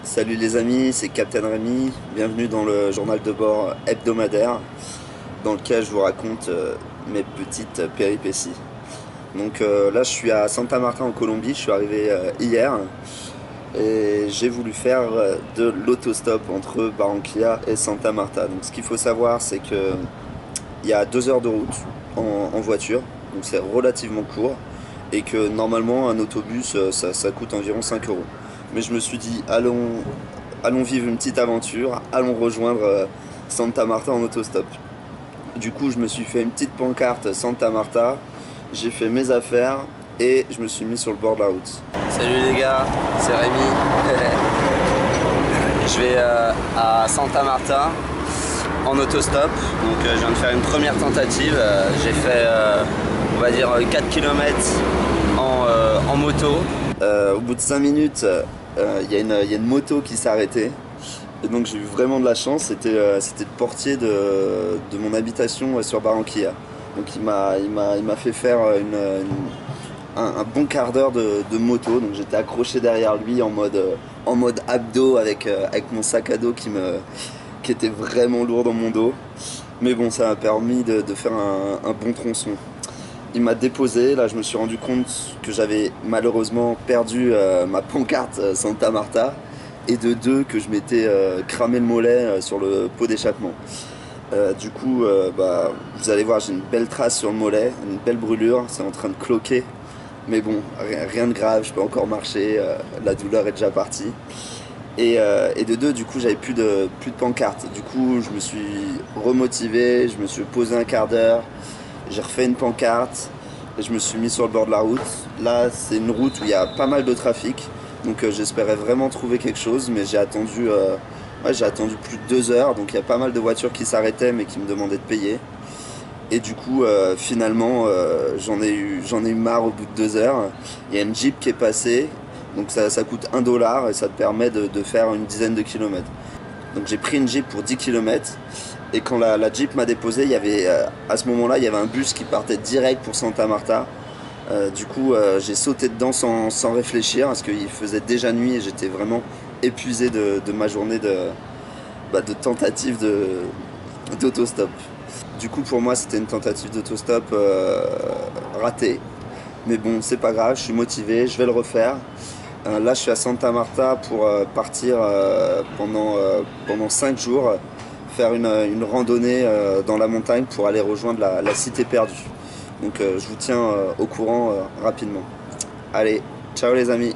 Salut les amis, c'est Captain Rémi, bienvenue dans le journal de bord hebdomadaire dans lequel je vous raconte mes petites péripéties. Donc là je suis à Santa Marta en Colombie, je suis arrivé hier et j'ai voulu faire de l'autostop entre Barranquilla et Santa Marta. Donc ce qu'il faut savoir c'est que il y a 2 heures de route en voiture, donc c'est relativement court et que normalement un autobus ça coûte environ 5 euros. Mais je me suis dit, allons vivre une petite aventure, allons rejoindre Santa Marta en autostop. Du coup, je me suis fait une petite pancarte Santa Marta, j'ai fait mes affaires et je me suis mis sur le bord de la route. Salut les gars, c'est Rémi. Je vais à Santa Marta en autostop. Donc je viens de faire une première tentative. J'ai fait, on va dire, 4 km en moto. Au bout de 5 minutes, il y a une moto qui s'est arrêtée. Et donc j'ai eu vraiment de la chance, c'était le portier de mon habitation sur Barranquilla. Donc il m'a fait faire un bon quart d'heure de moto. Donc j'étais accroché derrière lui en mode abdo avec mon sac à dos qui était vraiment lourd dans mon dos. Mais bon, ça m'a permis de faire un bon tronçon. Il m'a déposé, là je me suis rendu compte que j'avais malheureusement perdu ma pancarte Santa Marta et de deux que je m'étais cramé le mollet sur le pot d'échappement. Du coup, vous allez voir, j'ai une belle trace sur le mollet, une belle brûlure, c'est en train de cloquer. Mais bon, rien de grave, je peux encore marcher, la douleur est déjà partie. Et de deux, du coup, j'avais plus de pancarte. Du coup, je me suis remotivé, je me suis posé un quart d'heure. J'ai refait une pancarte et je me suis mis sur le bord de la route. Là, c'est une route où il y a pas mal de trafic. Donc j'espérais vraiment trouver quelque chose, mais j'ai attendu plus de 2 heures. Donc il y a pas mal de voitures qui s'arrêtaient mais qui me demandaient de payer. Et du coup, finalement, j'en ai eu marre au bout de 2 heures. Il y a une Jeep qui est passée. Donc ça coûte 1 dollar et ça te permet de faire une dizaine de kilomètres. Donc j'ai pris une Jeep pour 10 km. Et quand la Jeep m'a déposé, il y avait, à ce moment-là, il y avait un bus qui partait direct pour Santa Marta. Du coup, j'ai sauté dedans sans réfléchir parce qu'il faisait déjà nuit et j'étais vraiment épuisé de ma journée de tentative d'autostop. Du coup, pour moi, c'était une tentative d'autostop ratée. Mais bon, c'est pas grave, je suis motivé, je vais le refaire. Là, je suis à Santa Marta pour partir pendant 5 jours. Faire une randonnée dans la montagne pour aller rejoindre la cité perdue. Donc je vous tiens au courant rapidement. Allez, ciao les amis!